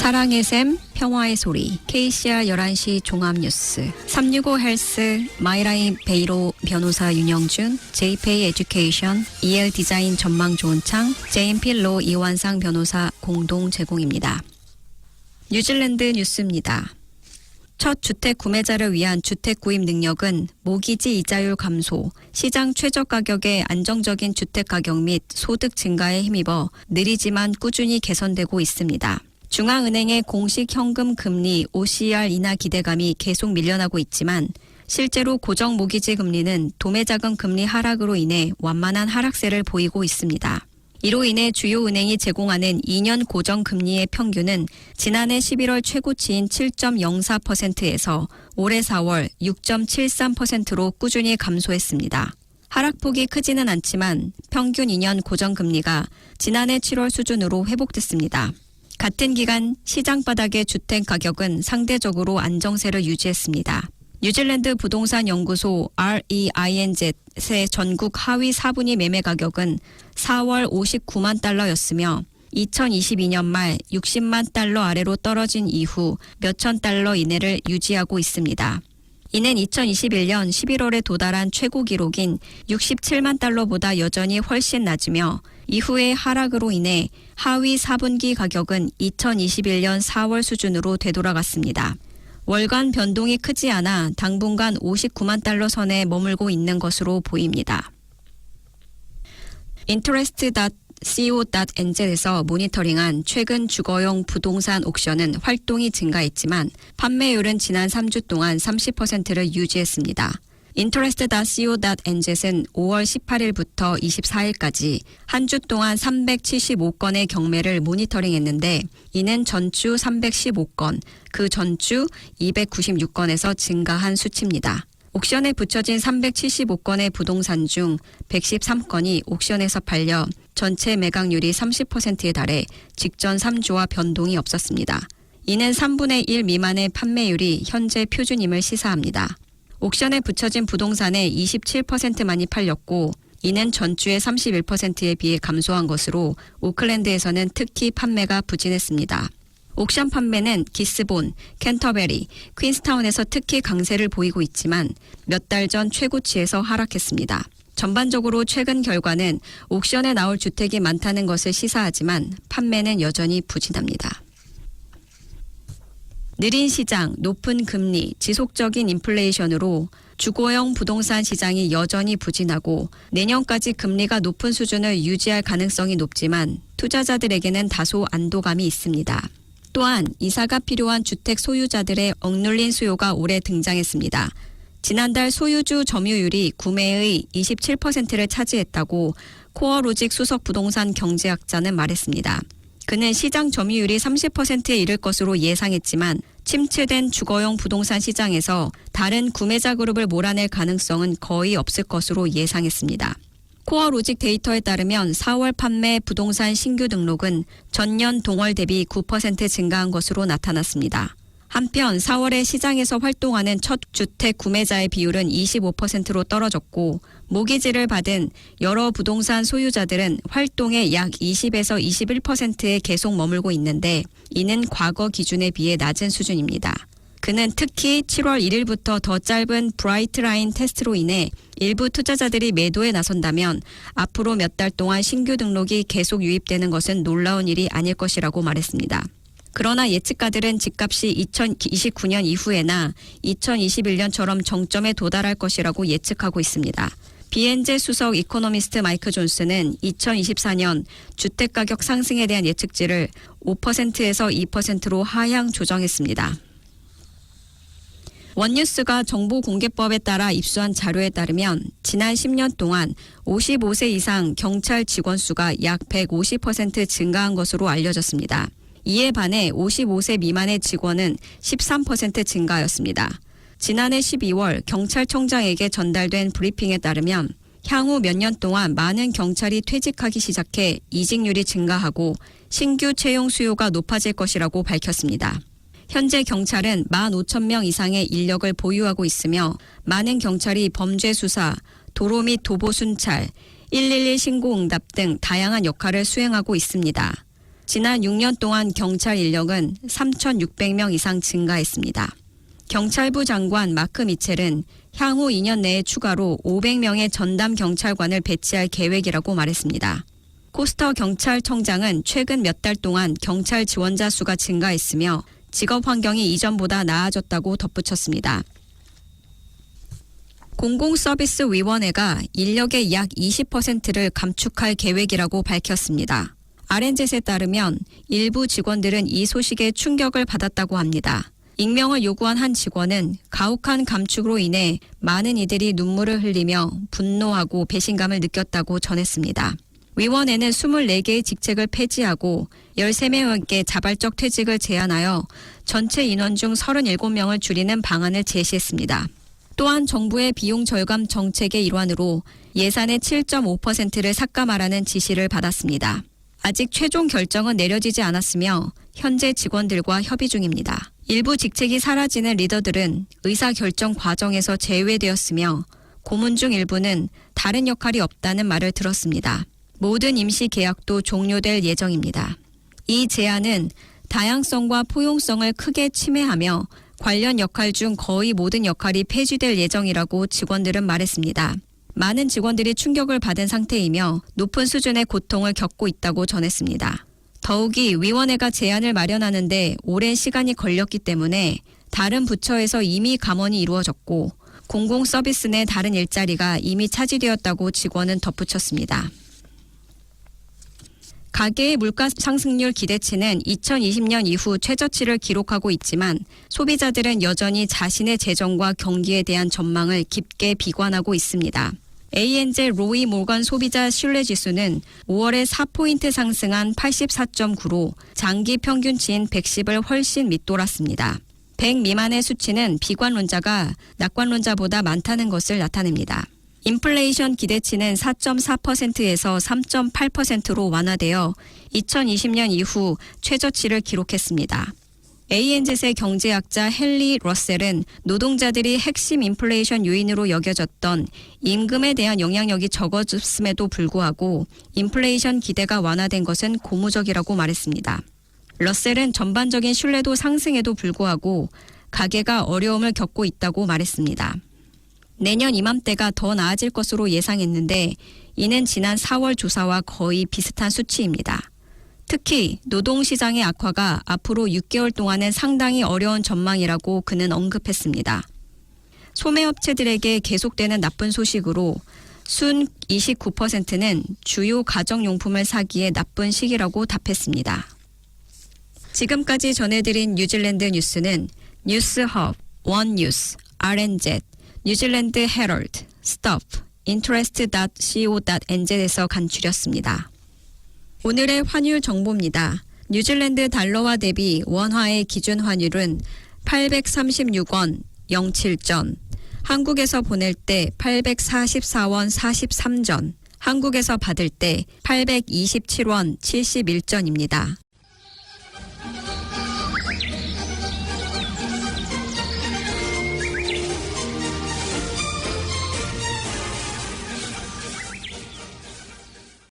사랑의 샘, 평화의 소리, KCR 11시 종합뉴스, 365 헬스, 마이라인 베이로 변호사 윤영준, JPay 에듀케이션, EL 디자인 전망 좋은 창, JM필로 이완상 변호사 공동 제공입니다. 뉴질랜드 뉴스입니다. 첫 주택 구매자를 위한 주택 구입 능력은 모기지 이자율 감소, 시장 최저 가격의 안정적인 주택 가격 및 소득 증가에 힘입어 느리지만 꾸준히 개선되고 있습니다. 중앙은행의 공식 현금 금리 OCR 인하 기대감이 계속 밀려나고 있지만 실제로 고정 모기지 금리는 도매자금 금리 하락으로 인해 완만한 하락세를 보이고 있습니다. 이로 인해 주요 은행이 제공하는 2년 고정 금리의 평균은 지난해 11월 최고치인 7.04%에서 올해 4월 6.73%로 꾸준히 감소했습니다. 하락폭이 크지는 않지만 평균 2년 고정 금리가 지난해 7월 수준으로 회복됐습니다. 같은 기간 시장 바닥의 주택 가격은 상대적으로 안정세를 유지했습니다. 뉴질랜드 부동산 연구소 REINZ의 전국 하위 4분위 매매 가격은 4월 59만 달러였으며 2022년 말 60만 달러 아래로 떨어진 이후 몇천 달러 이내를 유지하고 있습니다. 이는 2021년 11월에 도달한 최고 기록인 67만 달러보다 여전히 훨씬 낮으며 이후의 하락으로 인해 하위 4분기 가격은 2021년 4월 수준으로 되돌아갔습니다. 월간 변동이 크지 않아 당분간 59만 달러 선에 머물고 있는 것으로 보입니다. interest.co.nz에서 모니터링한 최근 주거용 부동산 옥션은 활동이 증가했지만 판매율은 지난 3주 동안 30%를 유지했습니다. interest.co.nz은 5월 18일부터 24일까지 한 주 동안 375건의 경매를 모니터링했는데 이는 전주 315건, 그 전주 296건에서 증가한 수치입니다. 옥션에 붙여진 375건의 부동산 중 113건이 옥션에서 팔려 전체 매각률이 30%에 달해 직전 3주와 변동이 없었습니다. 이는 3분의 1 미만의 판매율이 현재 표준임을 시사합니다. 옥션에 붙여진 부동산의 27%만이 팔렸고 이는 전주의 31%에 비해 감소한 것으로 오클랜드에서는 특히 판매가 부진했습니다. 옥션 판매는 기스본, 캔터베리, 퀸스타운에서 특히 강세를 보이고 있지만 몇 달 전 최고치에서 하락했습니다. 전반적으로 최근 결과는 옥션에 나올 주택이 많다는 것을 시사하지만 판매는 여전히 부진합니다. 느린 시장, 높은 금리, 지속적인 인플레이션으로 주거용 부동산 시장이 여전히 부진하고 내년까지 금리가 높은 수준을 유지할 가능성이 높지만 투자자들에게는 다소 안도감이 있습니다. 또한 이사가 필요한 주택 소유자들의 억눌린 수요가 올해 등장했습니다. 지난달 소유주 점유율이 구매의 27%를 차지했다고 코어로직 수석 부동산 경제학자는 말했습니다. 그는 시장 점유율이 30%에 이를 것으로 예상했지만 침체된 주거용 부동산 시장에서 다른 구매자 그룹을 몰아낼 가능성은 거의 없을 것으로 예상했습니다. 코어로직 데이터에 따르면 4월 판매 부동산 신규 등록은 전년 동월 대비 9% 증가한 것으로 나타났습니다. 한편 4월에 시장에서 활동하는 첫 주택 구매자의 비율은 25%로 떨어졌고 모기지를 받은 여러 부동산 소유자들은 활동의 약 20에서 21%에 계속 머물고 있는데 이는 과거 기준에 비해 낮은 수준입니다. 그는 특히 7월 1일부터 더 짧은 브라이트 라인 테스트로 인해 일부 투자자들이 매도에 나선다면 앞으로 몇 달 동안 신규 등록이 계속 유입되는 것은 놀라운 일이 아닐 것이라고 말했습니다. 그러나 예측가들은 집값이 2029년 이후에나 2021년처럼 정점에 도달할 것이라고 예측하고 있습니다. 비엔제 수석 이코노미스트 마이크 존스는 2024년 주택가격 상승에 대한 예측치를 5%에서 2%로 하향 조정했습니다. 원뉴스가 정보공개법에 따라 입수한 자료에 따르면 지난 10년 동안 55세 이상 경찰 직원 수가 약 150% 증가한 것으로 알려졌습니다. 이에 반해 55세 미만의 직원은 13% 증가하였습니다. 지난해 12월 경찰청장에게 전달된 브리핑에 따르면 향후 몇 년 동안 많은 경찰이 퇴직하기 시작해 이직률이 증가하고 신규 채용 수요가 높아질 것이라고 밝혔습니다. 현재 경찰은 15,000명 이상의 인력을 보유하고 있으며 많은 경찰이 범죄 수사, 도로 및 도보 순찰, 111 신고 응답 등 다양한 역할을 수행하고 있습니다. 지난 6년 동안 경찰 인력은 3,600명 이상 증가했습니다. 경찰부 장관 마크 미첼은 향후 2년 내에 추가로 500명의 전담 경찰관을 배치할 계획이라고 말했습니다. 코스터 경찰청장은 최근 몇 달 동안 경찰 지원자 수가 증가했으며 직업 환경이 이전보다 나아졌다고 덧붙였습니다. 공공서비스위원회가 인력의 약 20%를 감축할 계획이라고 밝혔습니다. RNZ에 따르면 일부 직원들은 이 소식에 충격을 받았다고 합니다. 익명을 요구한 한 직원은 가혹한 감축으로 인해 많은 이들이 눈물을 흘리며 분노하고 배신감을 느꼈다고 전했습니다. 위원회는 24개의 직책을 폐지하고 13명에게 자발적 퇴직을 제한하여 전체 인원 중 37명을 줄이는 방안을 제시했습니다. 또한 정부의 비용 절감 정책의 일환으로 예산의 7.5%를 삭감하라는 지시를 받았습니다. 아직 최종 결정은 내려지지 않았으며 현재 직원들과 협의 중입니다. 일부 직책이 사라지는 리더들은 의사결정 과정에서 제외되었으며 고문 중 일부는 다른 역할이 없다는 말을 들었습니다. 모든 임시 계약도 종료될 예정입니다. 이 제안은 다양성과 포용성을 크게 침해하며 관련 역할 중 거의 모든 역할이 폐지될 예정이라고 직원들은 말했습니다. 많은 직원들이 충격을 받은 상태이며 높은 수준의 고통을 겪고 있다고 전했습니다. 더욱이 위원회가 제안을 마련하는데 오랜 시간이 걸렸기 때문에 다른 부처에서 이미 감원이 이루어졌고 공공서비스 내 다른 일자리가 이미 차지되었다고 직원은 덧붙였습니다. 가계의 물가 상승률 기대치는 2020년 이후 최저치를 기록하고 있지만 소비자들은 여전히 자신의 재정과 경기에 대한 전망을 깊게 비관하고 있습니다. ANZ 로이 모건 소비자 신뢰지수는 5월에 4포인트 상승한 84.9로 장기 평균치인 110을 훨씬 밑돌았습니다. 100 미만의 수치는 비관론자가 낙관론자보다 많다는 것을 나타냅니다. 인플레이션 기대치는 4.4%에서 3.8%로 완화되어 2020년 이후 최저치를 기록했습니다. ANZ의 경제학자 헨리 러셀은 노동자들이 핵심 인플레이션 요인으로 여겨졌던 임금에 대한 영향력이 적어졌음에도 불구하고 인플레이션 기대가 완화된 것은 고무적이라고 말했습니다. 러셀은 전반적인 신뢰도 상승에도 불구하고 가계가 어려움을 겪고 있다고 말했습니다. 내년 이맘때가 더 나아질 것으로 예상했는데 이는 지난 4월 조사와 거의 비슷한 수치입니다. 특히 노동시장의 악화가 앞으로 6개월 동안은 상당히 어려운 전망이라고 그는 언급했습니다. 소매업체들에게 계속되는 나쁜 소식으로 순 29%는 주요 가정용품을 사기에 나쁜 시기라고 답했습니다. 지금까지 전해드린 뉴질랜드 뉴스는 뉴스헙, 원뉴스, RNZ, 뉴질랜드 헤럴드, 스톱, interest.co.nz에서 간추렸습니다. 오늘의 환율 정보입니다. 뉴질랜드 달러와 대비 원화의 기준 환율은 836원 07전, 한국에서 보낼 때 844원 43전, 한국에서 받을 때 827원 71전입니다.